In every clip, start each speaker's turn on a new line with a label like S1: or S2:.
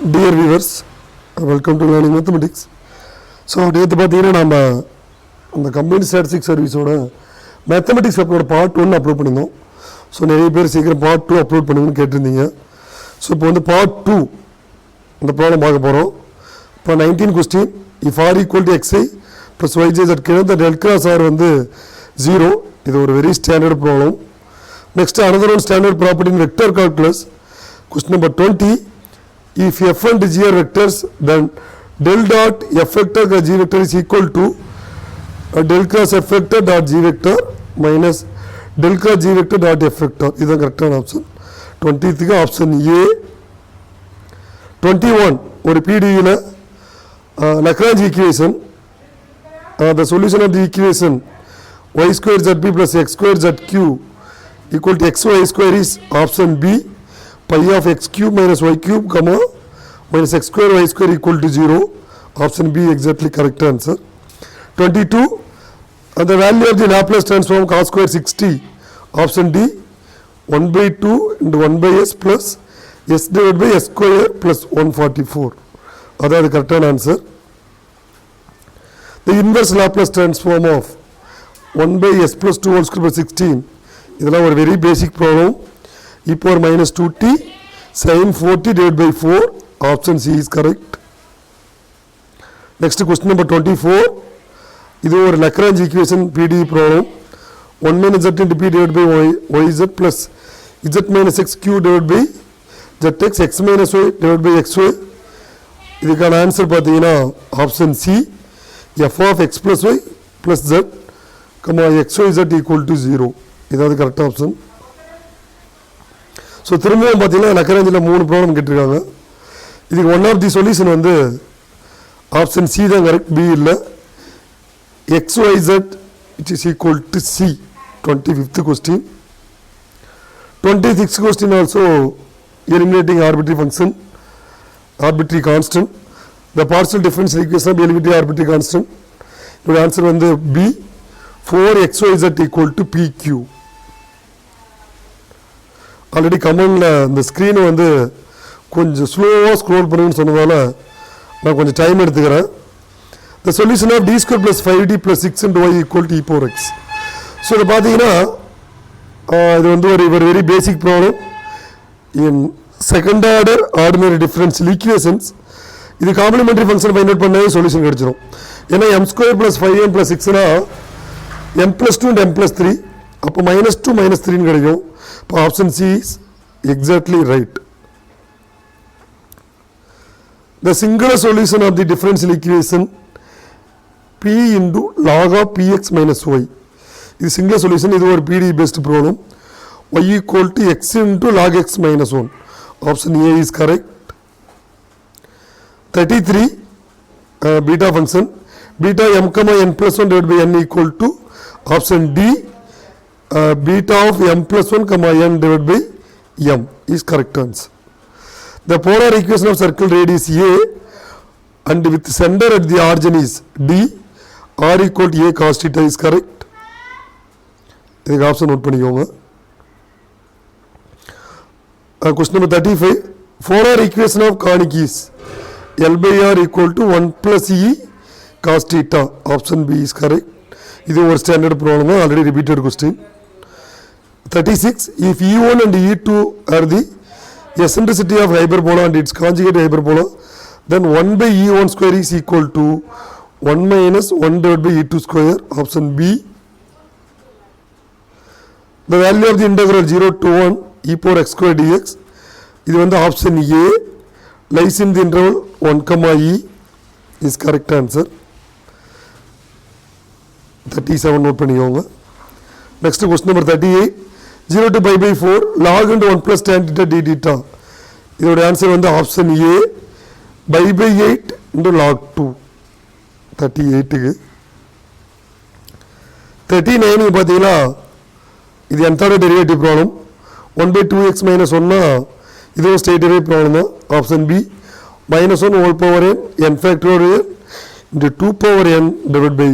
S1: Dear viewers, welcome to Learning Mathematics. So, நேற்று பார்த்தீங்கன்னா நம்ம அந்த combined statistics சர்வீஸோட mathematics அப்லோட part 1 upload பண்ணியிருந்தோம். ஸோ நிறைய பேர் சீக்கிரம் பார்ட் 2 அப்லோட் பண்ணுங்கன்னு கேட்டிருந்தீங்க. ஸோ இப்போ வந்து பார்ட் 2 இந்த ப்ராப்ளம் பார்க்க போகிறோம். இப்போ 19 question, if r equal to x i plus y j z கிழந்த டெல் கிராஸ் ஆர் வந்து 0. இது ஒரு very standard problem. Next another one standard property in vector calculus. Question number 20, if f and g are vectors, then del dot f vector g vector is equal to del cross f vector dot g vector minus del cross g vector dot f vector. This is the correct option. 20th option A. 21, ஒரு PDE ல Lagrange equation, the solution of the equation y square zb plus x square zq equal to xy square is option B. Pi of x cube minus y cube comma minus x square y square equal to 0. Option B exactly correct answer. 22, the value of the Laplace transform cos square 60. Option D, 1 by 2 into 1 by s plus s divided by s square plus 144. That is the correct answer. The inverse Laplace transform of 1 by s plus 2 whole square by 16. This is a very basic problem. E power minus 2t sin 40 divided by 4. Option C is correct. Next question number 24. This is a Lagrange equation PDE problem. 1 minus z into p divided by yz plus z minus x q divided by zx x minus y divided by xy. இதுக்கான answer பார்த்தீங்கன்னா option C, f of x plus y plus z xyz equal to 0. இதாவது correct option. So திரும்பவும் பார்த்தீங்கன்னா லக்ராஞ்சில் 3 problem கேட்டிருக்காங்க. இதுக்கு one of the solution வந்து option C தான் correct, B இல்லை. xyz which is equal to c. 25th question. 26th question also eliminating arbitrary function, arbitrary constant. The partial differential equation of eliminating arbitrary constant. இதோட answer வந்து B, 4xyz equal to pq. Already கமெண்டில் இந்த ஸ்க்ரீனை வந்து கொஞ்சம் ஸ்லோவாக scroll பண்ணுங்கன்னு சொன்னதால நான் கொஞ்சம் டைம் எடுத்துக்கிறேன். The solution of d square plus 5d plus 6 into y equal to e power x. So இதை பார்த்தீங்கன்னா இது வந்து ஒரு very basic problem in second order ordinary differential equations. இது காம்ப்ளிமெண்டரி ஃபங்க்ஷன் ஃபைண்ட் அவுட் பண்ணவே சொல்யூஷன் கிடச்சிடும். ஏன்னா m square plus 5m plus 6னா m + 2 and m + 3, அப்போ -2 -3 கிடைக்கும். இப்போ option C is exactly right. The singular solution of the differential equation p into log of px minus y. இது singular solution. இது ஒரு PDE based problem. y equal to x into log x minus 1. Option A is correct. 33, beta function, beta m comma n plus 1 divided by n equal to option D, beta of m plus 1 comma n divided by m is correct answer. The polar equation of circle radius A and with center at the origin is D, r equal to a cos theta is correct. இதுக்கு option note பண்ணிக்கோங்க. Question number 35, polar equation of conic is L by r equal to 1 plus e cos theta. Option B is correct. இது ஒரு standard problem, already repeated question. 36, if E1 and E2 are the eccentricity of hyperbola and its conjugate hyperbola, then 1 by E1 square is equal to 1 minus 1 divided by E2 square. Option B. The value of the integral 0 to 1 e power x square dx. இது வந்து option A, lies in the interval 1 comma e is correct answer. 37 note பண்ணிக்கோங்க. Next question number 38, 0 to pi by 4 log into 1 plus tan theta d theta. இதோட answer வந்து option A, pi by 8 into log 2. 38க்கு 39 பார்த்தீங்கன்னா இது nth order derivative problem. 1 by 2x minus 1னா இதுவும் straight அவே problem தான். Option B, -1 whole power n n factorial into 2 power n divided by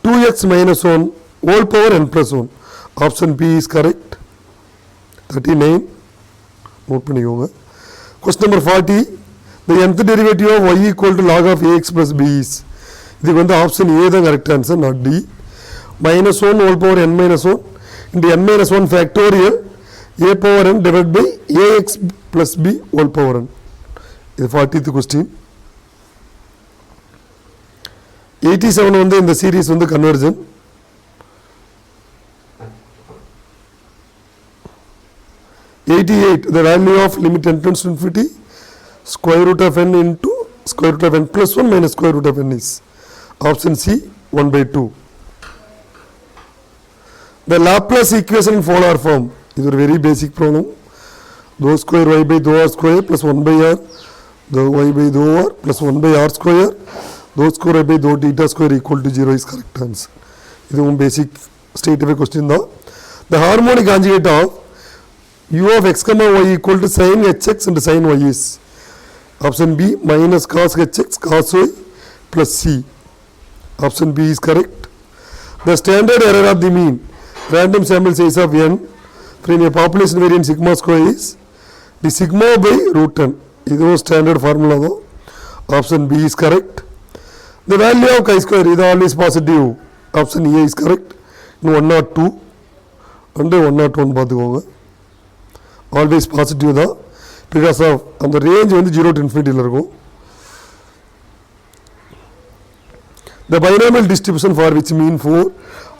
S1: 2x minus 1 whole power n plus 1. Option B is correct. 39 note பண்ணிக்கோங்க. Question number 40, The nth derivative of y equal to log of ax plus b is, இதுக்கு வந்து option A தான் correct answer, not D. -1 whole power n minus 1 into n minus 1 factorial a power n divided by ax plus b whole power n. இது 40th question. 87 வந்து இந்த series வந்து convergent. 88 the value of limit n tends to infinity square root of n into square root of n plus 1 minus square root of n is option C 1/2. The Laplace equation in polar form is a very basic problem. Dou square y by dou r square plus 1 by r, dou y by dou r plus 1 by r square, dou square y by dou theta square equal to 0 is correct answer. This is one basic state of a question. The harmonic conjugate of u of x comma y equal to sin hx and sin y is option B minus cos hx cos y plus c. Option B is correct. The standard error of the mean random sample size of n from a population variance sigma square is the sigma by root n. This is standard formula though. Option B is correct. The value of chi-square is always positive. Option A is correct. In 102 and 101 பார்த்துக்கோங்க. Always positive though, because of and the range வந்து 0 to infinity இருக்கும். The binomial distribution for which mean 4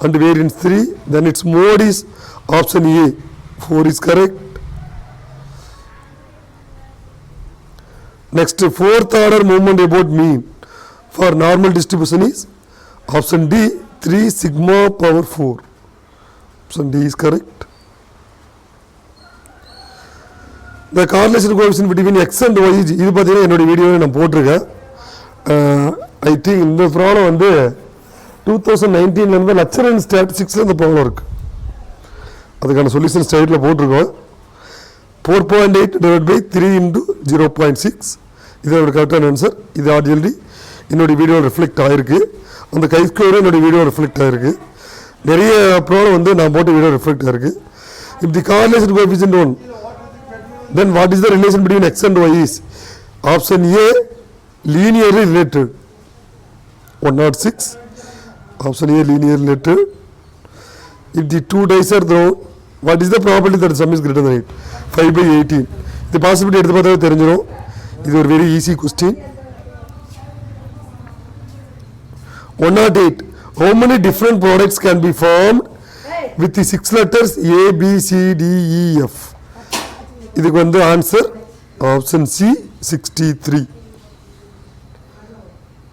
S1: and variance 3, then its mode is option A, 4 is correct. Next, fourth order movement about mean for normal distribution is option D, 3 sigma power 4. Option D is correct. The correlation coefficient between x and y இது பார்த்தீங்கன்னா என்னோட வீடியோவில் நான் போட்டிருக்கேன். I think இந்த problem வந்து 2019 lecture and ஸ்டாட்டிஸ்டிக்ஸில் இந்த problem இருக்குது. அதுக்கான சொல்யூஷன் ஸ்டைலில் போட்டிருக்கோம். 4.8 divided by 3 into 0.6 இதோட கரெக்டான ஆன்சர். இது ஆல்ரெடி என்னுடைய வீடியோவில் ரிஃப்ளெக்ட் ஆகிருக்கு. அந்த chi-square என்னுடைய வீடியோ ரிஃப்ளெக்ட் ஆகிருக்கு. நிறைய ப்ராப்ளம் வந்து நான் போட்ட வீடியோ ரிஃப்ளெக்ட் ஆகிருக்கு. If the correlation coefficient 1, then what is the relation between x and y is option A, linearly related. 106. Option A, linearly related. If the two dice are thrown, what is the probability that the sum is greater than 8? 5/18. The possibility எடுத்து பார்த்தாவே தெரிஞ்சிடும். இது ஒரு very easy question. 108. How many different products can be formed with the 6 letters A, B, C, D, E, F? இதுக்கு வந்து answer option C 63.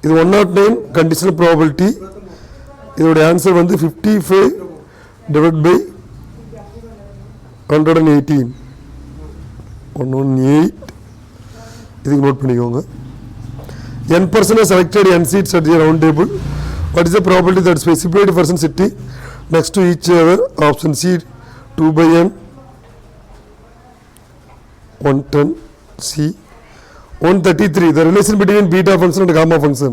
S1: இது 109 conditional probability. இதோட answer வந்து 55 divided by 118. 118. இதுக்கு நோட் பண்ணிக்கோங்க. n% are selected n seats at the round table. What is the probability that specified person sitting next to each other? Option C 2/n. 110. C 133. The relation between beta function and gamma function.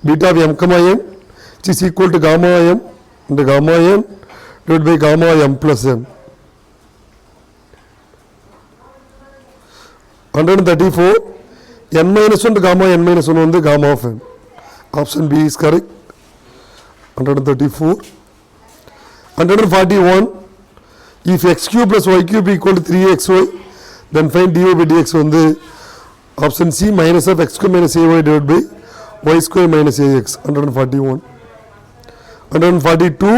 S1: Beta of m comma n which is equal to gamma m and gamma n divided by gamma m plus n. 134. n minus 1 to gamma n minus 1 வந்து gamma of n. Option B is correct. 134. 141. If x cube plus y cube equal to 3xy, then find dy by dx வந்து option C minus of x square minus ay divided by y square minus ax. 141. 142.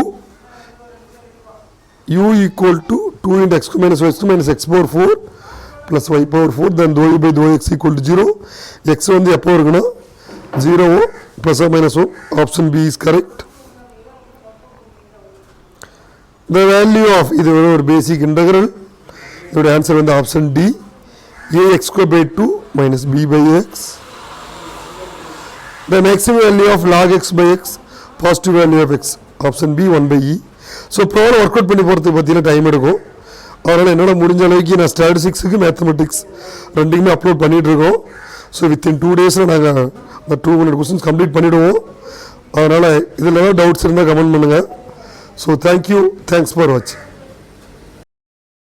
S1: u equal to 2 into x square minus y square minus x power 4 plus y power 4, then dou y by dou x equal to 0. x வந்து எப்போ இருக்குன்னா 0 plus or minus 1. Option B is correct. The value of இது ஒரு basic integral. இதோட answer வந்து option D, ax square by 2 minus b by x. The maximum value of log x by x, positive value of x. Option B 1/e. So problem work out பண்ணி போகிறதுக்கு பார்த்தீங்கன்னா time எடுக்கும். அதனால் என்னால் முடிஞ்ச அளவுக்கு நான் ஸ்டாட்டிஸ்டிக்ஸுக்கு மேத்தமெட்டிக்ஸ் ரெண்டுக்குமே அப்லோட் பண்ணிகிட்ருக்கோம். ஸோ வித்தின் 2 days நாங்கள் அந்த 200 questions கம்ப்ளீட் பண்ணிவிடுவோம். அதனால் இதில் ஏதாவது டவுட்ஸ் இருந்தால் கமெண்ட் பண்ணுங்கள். ஸோ தேங்க்யூ, தேங்க்ஸ் ஃபார் வாட்சிங்.